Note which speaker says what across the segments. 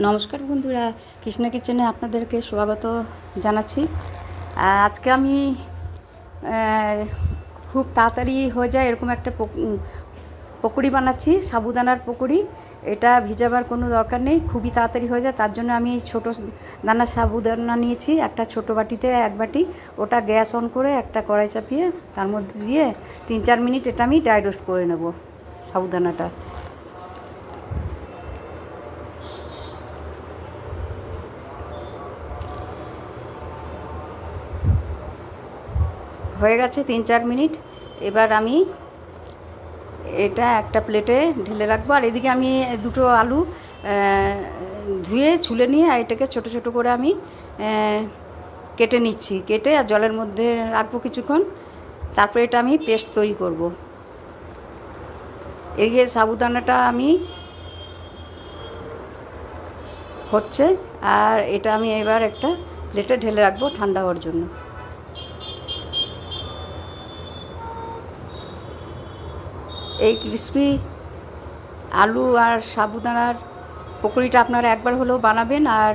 Speaker 1: নমস্কার বন্ধুরা, কৃষ্ণা কিচেনে আপনাদেরকে স্বাগত জানাচ্ছি। আজকে আমি খুব তাড়াতাড়ি হয়ে যায় এরকম একটা পকোড়ি বানাচ্ছি, সাবুদানার পকোড়ি। এটা ভিজাবার কোনো দরকার নেই, খুবই তাড়াতাড়ি হয়ে যায়। তার জন্য আমি ছোটো দানার সাবুদানা নিয়েছি, একটা ছোটো বাটিতে 1 বাটি। ওটা গ্যাস অন করে একটা কড়াই চাপিয়ে তার মধ্যে দিয়ে 3-4 মিনিট এটা আমি ড্রাই রোস্ট করে নেব সাবুদানাটা। হয়ে গেছে 3-4 মিনিট। এবার আমি এটা একটা প্লেটে ঢেলে রাখবো। আর এদিকে আমি 2টো আলু ধুয়ে ছুলে নিয়ে এটাকে ছোট ছোট করে আমি কেটে নিচ্ছি। কেটে আর জলের মধ্যে রাখবো কিছুক্ষণ, তারপরে এটা আমি পেস্ট তৈরি করব। এই যে সাবুদানাটা আমি হচ্ছে, আর এটা আমি এবার একটা প্লেটে ঢেলে রাখবো ঠান্ডা হওয়ার জন্য। এই ক্রিসপি আলু আর সাবুদানার পকোড়িটা আপনারা একবার হলেও বানাবেন, আর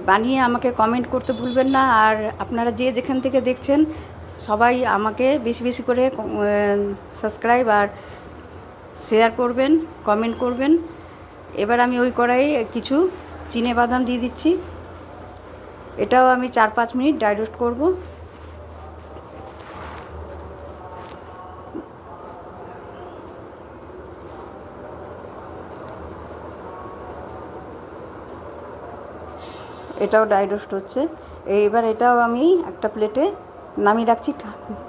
Speaker 1: বানিয়ে আমাকে কমেন্ট করতে ভুলবেন না। আর আপনারা যে যেখান থেকে দেখছেন সবাই আমাকে বেশি বেশি করে সাবস্ক্রাইব আর শেয়ার করবেন, কমেন্ট করবেন। এবার আমি ওই কড়াইয়ে কিছু চিনে বাদাম দিয়ে দিচ্ছি। এটাও আমি 4-5 মিনিট ড্রাই রোস্ট করবো। এটাও ড্রাই রোস্ট হচ্ছে। এইবার এটাও আমি একটা প্লেটে নামিয়ে রাখছি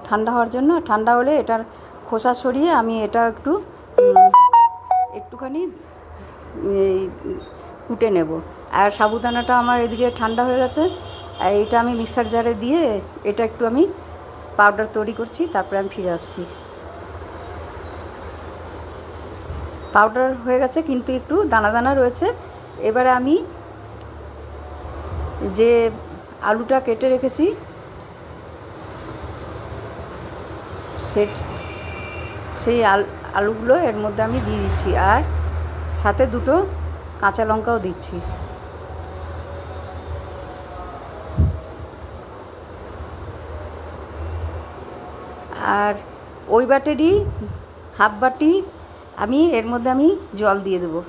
Speaker 1: ঠান্ডা হওয়ার জন্য। ঠান্ডা হলে এটার খোসা সরিয়ে আমি এটা একটুখানি কুটে নেব। আর সাবুদানাটা আমার এদিকে ঠান্ডা হয়ে গেছে। আর এটা আমি মিক্সার জারে দিয়ে এটা একটু আমি পাউডার তৈরি করছি, তারপরে আমি ফিরে আসছি। পাউডার হয়ে গেছে কিন্তু একটু দানা দানা রয়েছে। এবারে আমি যে আলুটা কেটে রেখেছি সেই আলুগুলো এর মধ্যে আমি দিয়ে দিচ্ছি, আর সাথে 2টো কাঁচা লঙ্কাও দিচ্ছি। আর ওই বাটিরই হাফ বাটি আমি এর মধ্যে আমি জল দিয়ে দেবো।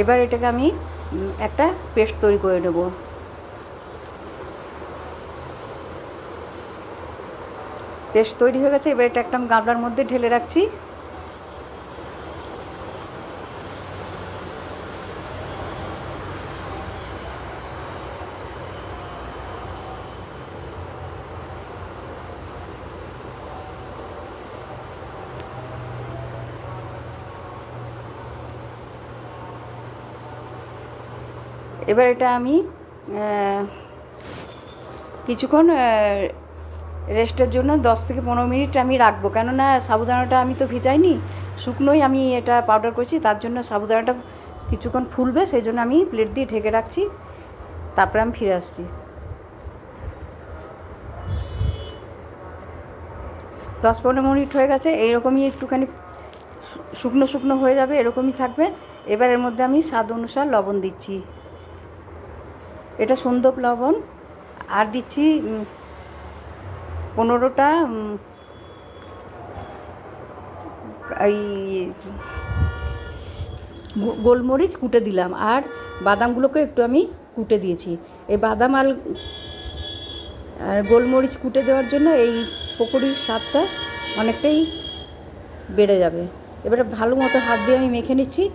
Speaker 1: এবার এটাকে আমি একটা পেস্ট তৈরি করে নেব। পেস্ট তৈরি হয়ে গেছে। এবার এটা একটা গামলার মধ্যে ঢেলে রাখছি। এবার এটা আমি কিছুক্ষণ রেস্টের জন্য 10-15 মিনিট আমি রাখবো, কেননা সাবুদানাটা আমি তো ভিজাইনি, শুকনোই আমি এটা পাউডার করেছি। তার জন্য সাবুদানাটা কিছুক্ষণ ফুলবে, সেই জন্য আমি প্লেট দিয়ে ঢেকে রাখছি। তারপরে আমি ফিরে আসছি। 10-15 মিনিট হয়ে গেছে। এইরকমই একটুখানি শুকনো শুকনো হয়ে যাবে, এরকমই থাকবে। এবার এর মধ্যে আমি স্বাদ অনুসার লবণ দিচ্ছি। এটা সন্দক লবণ। আর দিচ্ছি 15টা এই গোলমরিচ কুটে দিলাম, আর বাদামগুলোকে একটু আমি কুটে দিয়েছি। এই বাদাম আর গোলমরিচ কুটে দেওয়ার জন্য এই পকোড়ির স্বাদটা অনেকটাই বেড়ে যাবে। এবারে ভালো মতো হাত দিয়ে আমি মেখে নিচ্ছি।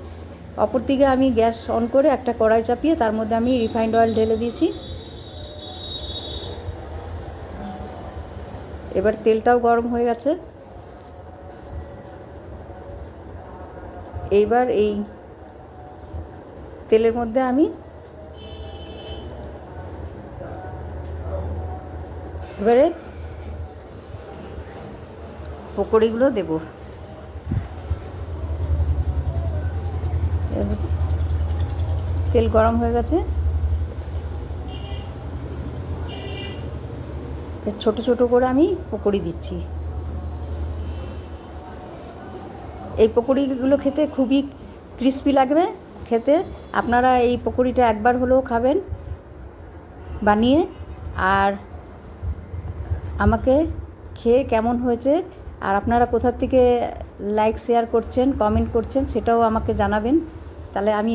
Speaker 1: অপর দিকে আমি গ্যাস অন করে একটা কড়াই চাপিয়ে তার মধ্যে আমি রিফাইন্ড অয়েল ঢেলে দিয়েছি। এবার তেলটাও গরম হয়ে গেছে। এইবার এই তেলের মধ্যে আমি এবারে পকোড়িগুলো দেব। এবার তেল গরম হয়ে গেছে, ছোট ছোট করে আমি পকোড়ি দিচ্ছি। এই পকোড়িগুলো খেতে খুবই ক্রিস্পি লাগবে খেতে। আপনারা এই পকোড়িটা একবার হলেও খাবেন বানিয়ে, আর আমাকে খেয়ে কেমন হয়েছে আর আপনারা কোথা থেকে লাইক শেয়ার করছেন, কমেন্ট করছেন সেটাও আমাকে জানাবেন, তাহলে আমি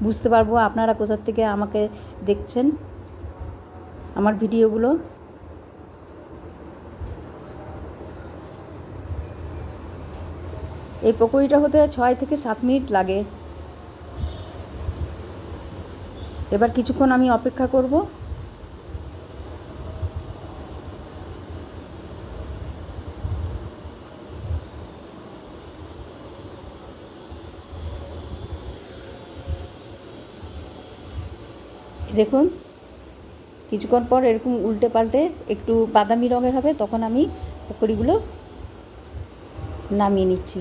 Speaker 1: বুঝতে পারবো আপনারা কোথা থেকে আমাকে দেখছেন আমার ভিডিওগুলো। এই পকোড়িটা হতে 6 থেকে 7 মিনিট লাগে। এবার কিছুক্ষণ আমি অপেক্ষা করব। দেখুন কিছুক্ষণ পর এরকম উল্টে পাল্টে একটু বাদামি রঙের হবে, তখন আমি পকোড়িগুলো নামিয়ে নিচ্ছি।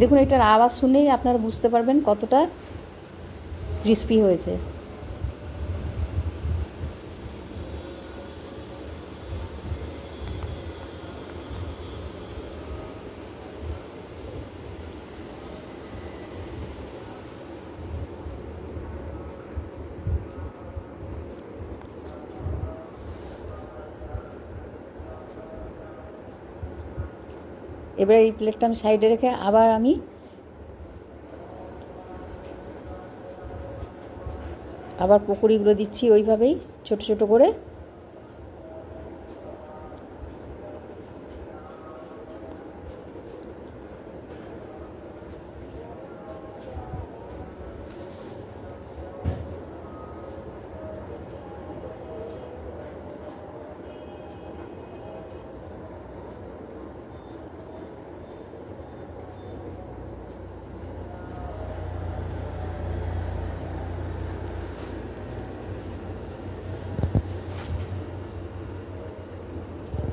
Speaker 1: দেখুন এটার আওয়াজ শুনেই আপনারা বুঝতে পারবেন কতটা ক্রিস্পি হয়েছে। এবার এই প্লেটটা আমি সাইডে রেখে আবার পকোড়িগুলো দিচ্ছি ওইভাবেই ছোট ছোট করে।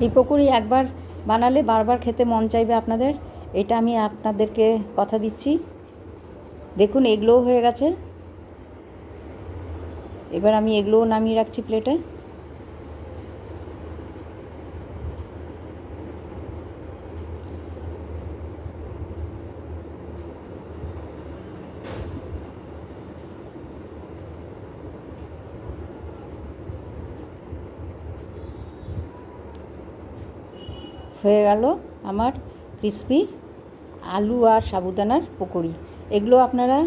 Speaker 1: এই পকোড়ি একবার বানালে বারবার খেতে মন চাইবে আপনাদের, এটা আমি আপনাদেরকে কথা দিচ্ছি। দেখুন এগুলোও হয়ে গেছে। এবার আমি এগুলোও নামিয়ে রাখছি প্লেটে। হয়ে গেল আমার ক্রিসপি আলু আর সাবুদানার পকোড়ি। এগুলো আপনারা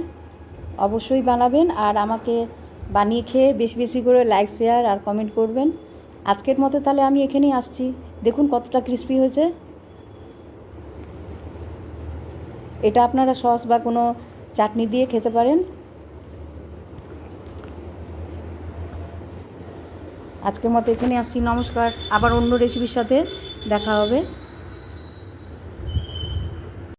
Speaker 1: অবশ্যই বানাবেন আর আমাকে বানিয়ে খেয়ে বেশি বেশি করে লাইক শেয়ার আর কমেন্ট করবেন। আজকের মতো তাহলে আমি এখানেই আসছি। দেখুন কতটা ক্রিসপি হয়েছে। এটা আপনারা সস বা কোনো চাটনি দিয়ে খেতে পারেন। আজকের মতো এখানে আসছি, নমস্কার। আবার অন্য রেসিপির সাথে দেখা হবে।